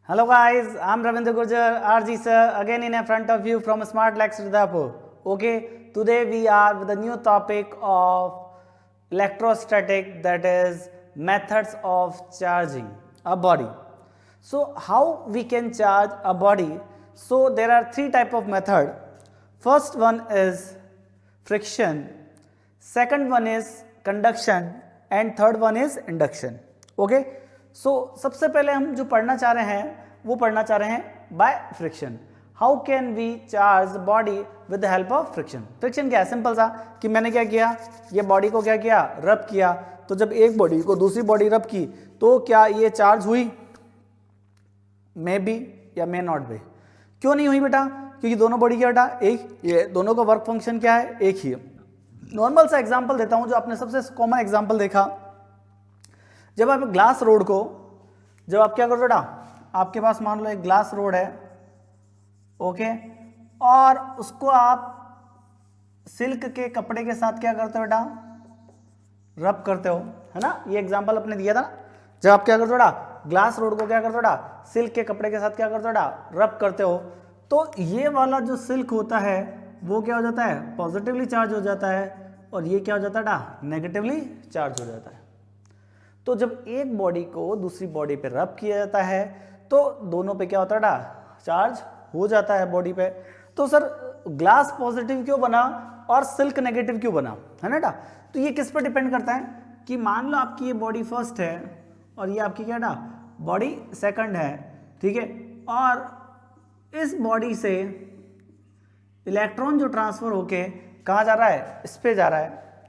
Hello guys, I'm Ravindra Gurjar, RG sir, again in front of you from Smart Lex Ridapur. Okay, today we are with a new topic of electrostatic, that is methods of charging a body. So how we can charge a body? So there are three type of method. First one is friction, second one is conduction and third one is induction. Okay, सो सबसे पहले हम जो पढ़ना चाह रहे हैं वो पढ़ना चाह रहे हैं by friction. How can we charge body with the help of friction. Friction क्या है? सिंपल सा कि मैंने क्या किया, ये बॉडी को क्या किया, रब किया. तो जब एक बॉडी को दूसरी बॉडी रब की तो क्या ये चार्ज हुई? मे बी या मे नॉट बी. क्यों नहीं हुई बेटा? क्योंकि दोनों बॉडी क्या बेटा एक, ये दोनों का वर्क फंक्शन क्या है, एक ही है. नॉर्मल सा एग्जाम्पल देता हूं जो आपने सबसे कॉमन एग्जाम्पल देखा. जब आप ग्लास रोड को, जब आप क्या करो बेटा, आपके पास मान लो एक ग्लास रोड है, ओके, और उसको आप सिल्क के कपड़े के साथ क्या करते हो बेटा, रब करते हो, है ना. ये एग्जांपल अपने दिया था ना. जब आप क्या करते हो बेटा, ग्लास रोड को क्या करते हो बेटा, सिल्क के कपड़े के साथ क्या करते हो बेटा, रब करते हो. तो ये वाला जो सिल्क होता है वो क्या हो जाता है, पॉजिटिवली चार्ज हो जाता है, और ये क्या हो जाता है बेटा, नेगेटिवली चार्ज हो जाता है. तो जब एक बॉडी को दूसरी बॉडी पे रब किया जाता है तो दोनों पे क्या होता है बेटा, चार्ज हो जाता है बॉडी पे. तो सर ग्लास पॉजिटिव क्यों बना और सिल्क नेगेटिव क्यों बना, है ना बेटा. तो ये किस पर डिपेंड करता है कि मान लो आपकी ये बॉडी फर्स्ट है और ये आपकी क्या बेटा, बॉडी सेकंड है, ठीक है. और इस बॉडी से इलेक्ट्रॉन जो ट्रांसफर होके कहाँ जा रहा है, इस पे जा रहा है.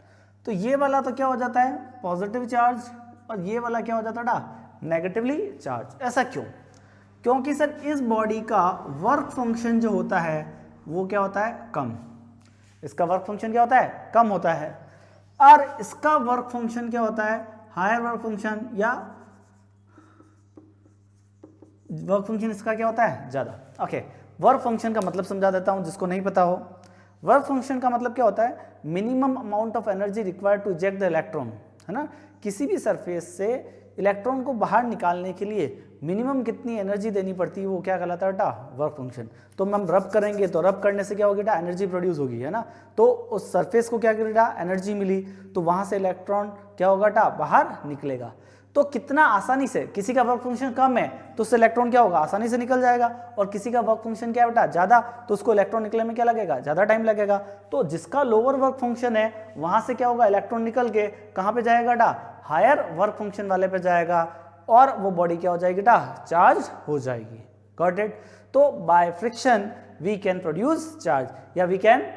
तो ये वाला तो क्या हो जाता है, पॉजिटिव चार्ज, और ये वाला क्या हो जाता है बेटा, नेगेटिवली चार्ज. ऐसा क्यों? क्योंकि सर इस बॉडी का वर्क फंक्शन जो होता है वो क्या होता है, कम. इसका वर्क फंक्शन क्या होता है, कम होता है. और इसका वर्क फंक्शन क्या होता है, हायर वर्क फंक्शन, या वर्क फंक्शन इसका क्या होता है, ज्यादा. ओके, वर्क फंक्शन का मतलब समझा देता हूं जिसको नहीं पता हो. वर्क फंक्शन का मतलब क्या होता है, minimum amount of energy required to eject the electron, है ना. किसी भी सरफेस से इलेक्ट्रॉन को बाहर निकालने के लिए मिनिमम कितनी एनर्जी देनी पड़ती है वो क्या कहलाता है बेटा, वर्क फंक्शन. तो हम रब करेंगे तो रब करने से क्या होगी बेटा, एनर्जी प्रोड्यूस होगी, है ना. तो उस सरफेस को क्या करेगा, एनर्जी मिली, तो वहां से इलेक्ट्रॉन क्या होगा बेटा, बाहर निकलेगा. तो कितना आसानी से, किसी का वर्क फंक्शन कम है तो उससे इलेक्ट्रॉन क्या होगा, आसानी से निकल जाएगा, और किसी का वर्क फंक्शन क्या है बेटा, ज्यादा, तो उसको इलेक्ट्रॉन निकलने में क्या लगेगा, ज्यादा टाइम लगेगा. तो जिसका लोअर वर्क फंक्शन है वहां से क्या होगा, इलेक्ट्रॉन निकल के कहां पे जाएगा बेटा, हायर वर्क फंक्शन वाले पे जाएगा, और वो बॉडी क्या हो जाएगी बेटा, चार्ज हो जाएगी. Got it. तो by friction we can produce charge, या we can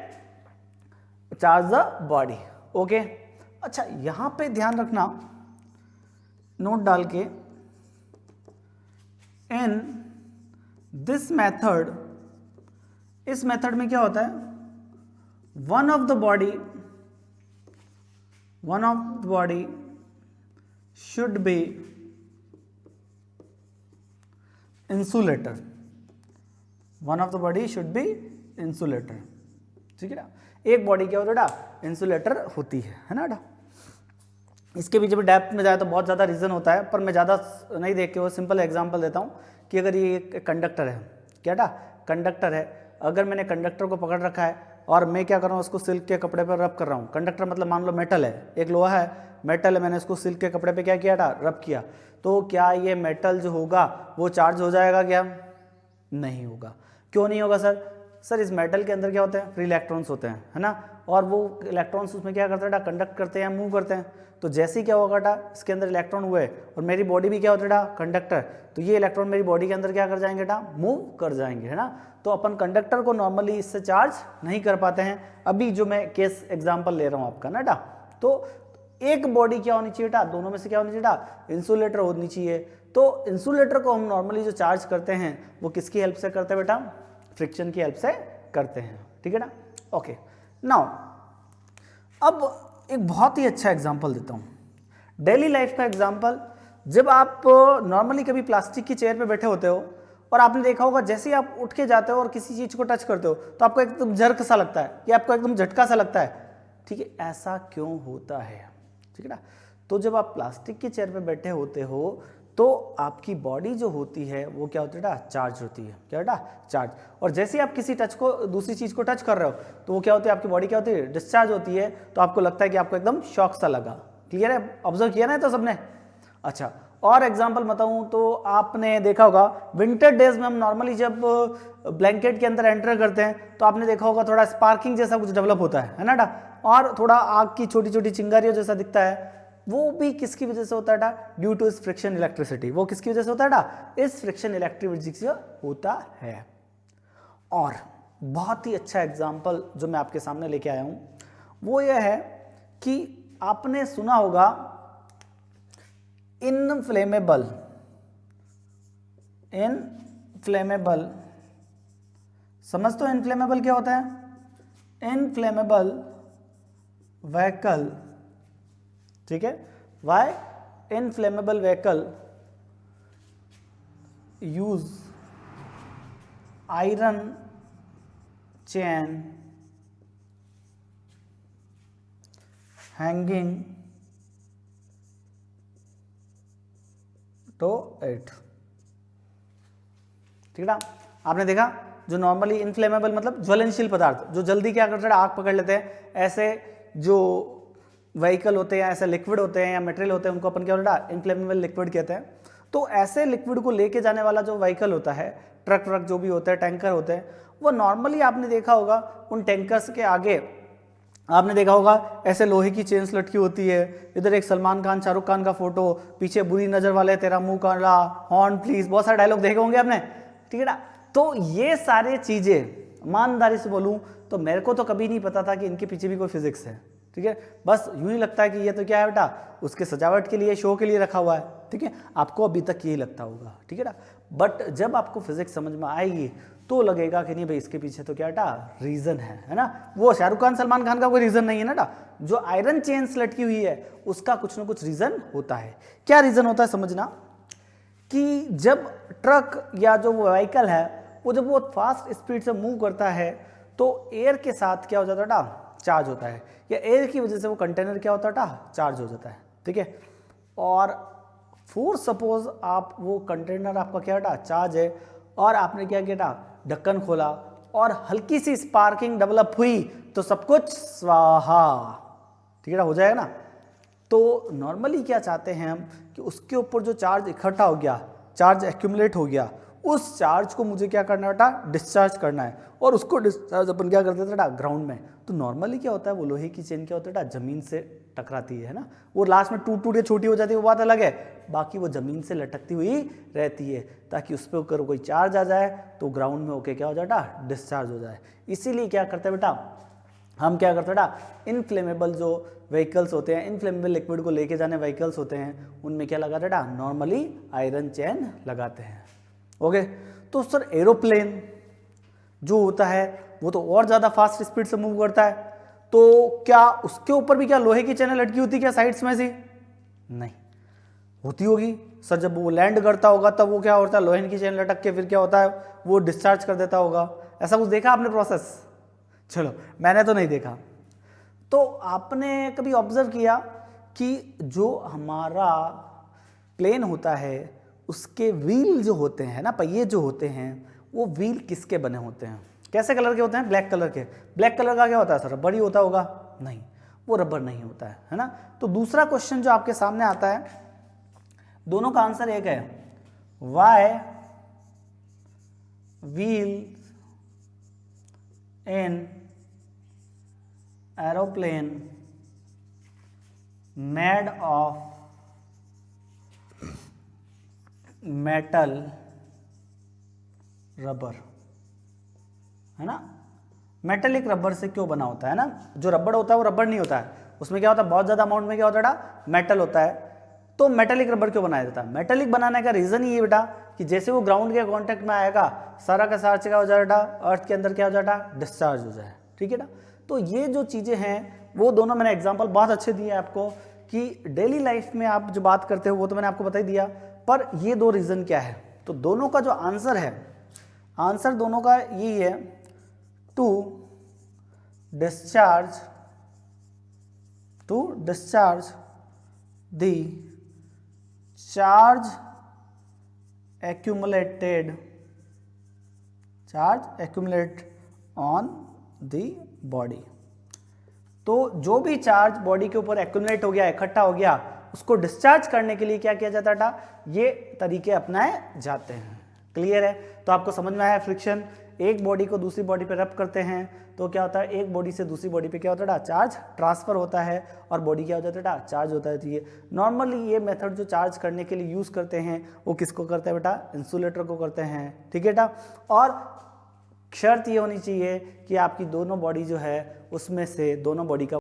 charge the body. Okay, अच्छा यहां पे ध्यान रखना, नोट डाल के, इन दिस मेथड, इस मेथड में क्या होता है, one of the body should be insulator. One of the body should be insulator. ठीक है ना. एक बॉडी क्या होता है, इंसुलेटर होती है ना बेटा. इसके पीछे भी डेप्थ में जाए तो बहुत ज़्यादा रीज़न होता है, पर मैं ज़्यादा नहीं देख के वो सिंपल एग्जांपल देता हूँ कि अगर ये एक कंडक्टर है, क्या बेटा, कंडक्टर है, अगर मैंने कंडक्टर को पकड़ रखा है और मैं क्या कर रहा हूँ, उसको सिल्क के कपड़े पर रब कर रहा हूँ. कंडक्टर मतलब मान लो मेटल है, एक लोहा है, मेटल है, मैंने इसको सिल्क के कपड़े पे क्या किया बेटा, रब किया. तो क्या ये मेटल जो होगा वो चार्ज हो जाएगा क्या? नहीं होगा. क्यों नहीं होगा सर? सर इस मेटल के अंदर क्या होते हैं, फ्री इलेक्ट्रॉन्स होते हैं, है ना. और वो इलेक्ट्रॉन्स उसमें क्या करते हैं, कंडक्ट करते हैं, मूव करते हैं. तो जैसे ही क्या होगा बेटा, इसके अंदर इलेक्ट्रॉन हुए और मेरी बॉडी भी क्या होता है बेटा, कंडक्टर, तो ये इलेक्ट्रॉन मेरी बॉडी के अंदर क्या कर जाएंगे बेटा, मूव कर जाएंगे, है ना. तो अपन कंडक्टर को नॉर्मली इससे चार्ज नहीं कर पाते हैं. अभी जो मैं केस एग्जाम्पल ले रहा हूँ आपका ना बेटा, तो एक बॉडी क्या होनी चाहिए बेटा, दोनों में से क्या होनी चाहिए बेटा, इंसुलेटर होनी चाहिए. तो इंसुलेटर को हम नॉर्मली जो चार्ज करते हैं वो किसकी हेल्प से करते हैं बेटा, फ्रिक्शन की हेल्प से करते हैं. ठीक है ना. ओके, नाउ अब एक बहुत ही अच्छा एग्जांपल देता हूं, डेली लाइफ का एग्जांपल. जब आप नॉर्मली कभी प्लास्टिक की चेयर पे बैठे होते हो और आपने देखा होगा जैसे ही आप उठ के जाते हो और किसी चीज को टच करते हो तो आपको एकदम जर्क सा लगता है, या आपको एकदम झटका सा लगता है. ठीक है, ऐसा क्यों होता है? ठीक है ना. तो जब आप प्लास्टिक की चेयर पे बैठे होते हो तो आपकी बॉडी जो होती है वो क्या होती है बेटा, चार्ज होती है। क्या बेटा, चार्ज। और जैसे ही आप किसी टच को, दूसरी चीज को टच कर रहे हो तो वो क्या होती है, आपकी बॉडी क्या होती है, डिस्चार्ज होती है। तो आपको लगता है कि आपको एकदम शॉक सा लगा। क्लियर है, ऑब्जर्व किया ना तो सबने। अच्छा, और एग्जांपल बताऊं तो आपने देखा होगा विंटर डेज में हम नॉर्मली जब ब्लैंकेट के अंदर एंटर करते हैं तो आपने देखा होगा थोड़ा स्पार्किंग जैसा कुछ डेवलप होता है ना बेटा, और थोड़ा आग की छोटी छोटी चिंगारियों जैसा दिखता है। वो भी किसकी वजह से होता है बेटा, ड्यू टू इस फ्रिक्शन इलेक्ट्रिसिटी। वो किसकी वजह से होता है बेटा, इस फ्रिक्शन इलेक्ट्रिसिटी से होता है। और बहुत ही अच्छा एग्जांपल जो मैं आपके सामने लेके आया हूं वो ये है कि आपने सुना होगा इनफ्लेमेबल समझ तो इनफ्लेमेबल क्या होता है, इनफ्लेमेबल व्हीकल। ठीक है, why inflammable vehicle use iron chain hanging to it. ठीक है, आपने देखा जो नॉर्मली इनफ्लेमेबल मतलब ज्वलनशील पदार्थ जो जल्दी क्या करते हैं, आग पकड़ लेते हैं, ऐसे जो व्हीकल होते हैं, ऐसे लिक्विड होते हैं या मटेरियल होते हैं, उनको अपन क्या बोलते हैं, इनफ्लेमेबल लिक्विड कहते हैं। तो ऐसे लिक्विड को लेके जाने वाला जो व्हीकल होता है, ट्रक जो भी होता है, टैंकर होते हैं, वो नॉर्मली आपने देखा होगा उन टैंकर्स के आगे आपने देखा होगा ऐसे लोहे की चेन्स लटकी होती है। इधर एक सलमान खान शाहरुख खान का फोटो, पीछे बुरी नजर वाले, तेरा मुंह काला, हॉर्न प्लीज, बहुत सारे डायलॉग देखे होंगे आपने। ठीक है ना, तो ये सारे चीजें ईमानदारी से बोलूं तो मेरे को तो कभी नहीं पता था कि इनके पीछे भी कोई फिजिक्स है। ठीक है, बस यूं ही लगता है कि ये तो क्या है बेटा, उसके सजावट के लिए, शो के लिए रखा हुआ है। ठीक है, आपको अभी तक यही लगता होगा। ठीक है ना, बट जब आपको फिजिक्स समझ में आएगी तो लगेगा कि नहीं भाई इसके पीछे तो क्या बेटा रीजन है ना। वो शाहरुख खान सलमान खान का कोई रीजन नहीं है ना बेटा, जो आयरन चेन्स लटकी हुई है उसका कुछ ना कुछ रीजन होता है। क्या रीजन होता है समझना, कि जब ट्रक या जो व्हीकल है वो जब बहुत फास्ट स्पीड से मूव करता है तो एयर के साथ क्या हो जाता है बेटा, चार्ज होता है, या एयर की वजह से वो कंटेनर क्या होता है बेटा, चार्ज हो जाता है। ठीक है, और फॉर सपोज आप वो कंटेनर आपका क्या बेटा चार्ज है और आपने क्या किया बेटा, ढक्कन खोला और हल्की सी स्पार्किंग डेवलप हुई तो सब कुछ स्वाहा। ठीक है, हो जाएगा ना। तो नॉर्मली क्या चाहते हैं हम कि उसके ऊपर जो चार्ज इकट्ठा हो गया, चार्ज एक्यूमुलेट हो गया, उस चार्ज को मुझे क्या करना है बेटा, डिस्चार्ज करना है। और उसको डिस्चार्ज अपन क्या करते थे बेटा, ग्राउंड में। तो नॉर्मली क्या होता है, वो लोहे की चेन क्या होता है बेटा, जमीन से टकराती है ना, वो लास्ट में टूट के छोटी हो जाती है, वो बात अलग है। बाकी वो जमीन से लटकती हुई रहती है ताकि उस पर ऊपर कोई चार्ज आ जाए तो ग्राउंड में होके क्या हो जाए बेटा, डिस्चार्ज हो जाए। इसीलिए क्या करते हैं बेटा, हम क्या करते हैं बेटा, इनफ्लेमेबल जो व्हीकल्स होते हैं, इनफ्लेमेबल लिक्विड को लेके जाने व्हीकल्स होते हैं, उनमें क्या लगाते हैं बेटा, नॉर्मली आयरन चेन लगाते हैं। ओके, तो सर एरोप्लेन जो होता है वो तो और ज़्यादा फास्ट स्पीड से मूव करता है, तो क्या उसके ऊपर भी क्या लोहे की चेनें लटकी होती है क्या साइड्स में से? नहीं होती होगी सर, जब वो लैंड करता होगा तब वो क्या होता है, लोहे की चेन लटक के फिर क्या होता है, वो डिस्चार्ज कर देता होगा। ऐसा कुछ देखा आपने प्रोसेस? चलो, मैंने तो नहीं देखा। तो आपने कभी ऑब्जर्व किया कि जो हमारा प्लेन होता है उसके व्हील जो होते हैं ना, पहिए जो होते हैं, वो व्हील किसके बने होते हैं, कैसे कलर के होते हैं? ब्लैक कलर के। ब्लैक कलर का क्या होता है सर, रबर ही होता होगा? नहीं, वो रबर नहीं होता है ना। तो दूसरा क्वेश्चन जो आपके सामने आता है, दोनों का आंसर एक है, why wheel in aeroplane made of metal rubber, है ना। मेटेलिक रबर से क्यों बना होता है ना, जो रबर होता है वो रबर नहीं होता है, उसमें क्या होता है, बहुत ज़्यादा अमाउंट में क्या होता है बेटा, मेटल होता है। तो मेटेलिक रबर क्यों बनाया जाता है? मेटेलिक बनाने का रीज़न ये बेटा कि जैसे वो ग्राउंड के कांटेक्ट में आएगा, सारा का सारा क्या हो जाएगा, अर्थ के अंदर क्या हो जाएगा, डिस्चार्ज हो जाए। ठीक है ना। तो ये जो चीज़ें हैं वो दोनों मैंने एग्जाम्पल बहुत अच्छे दिए आपको कि डेली लाइफ में आप जो बात करते हो वो तो मैंने आपको बता ही दिया, पर ये दो रीज़न क्या है, तो दोनों का जो आंसर है, आंसर दोनों का यही है, to discharge the charge accumulated charge accumulate on the body। तो जो भी चार्ज बॉडी के ऊपर एक्यूमुलेट हो गया, इकट्ठा हो गया, उसको डिस्चार्ज करने के लिए क्या किया जाता था, ये तरीके अपनाए जाते हैं। क्लियर है? तो आपको समझ में आया फ्रिक्शन। एक बॉडी को दूसरी बॉडी पे रब करते हैं तो क्या होता है, एक बॉडी से दूसरी बॉडी पे क्या होता है, चार्ज ट्रांसफर होता है और बॉडी क्या हो जाता है, चार्ज होता है। तो ये नॉर्मली ये मेथड जो चार्ज करने के लिए यूज़ करते हैं वो किसको करते हैं बेटा, इंसुलेटर को करते हैं। ठीक है बेटा। और शर्त ये होनी चाहिए कि आपकी दोनों बॉडी जो है उसमें से दोनों बॉडी का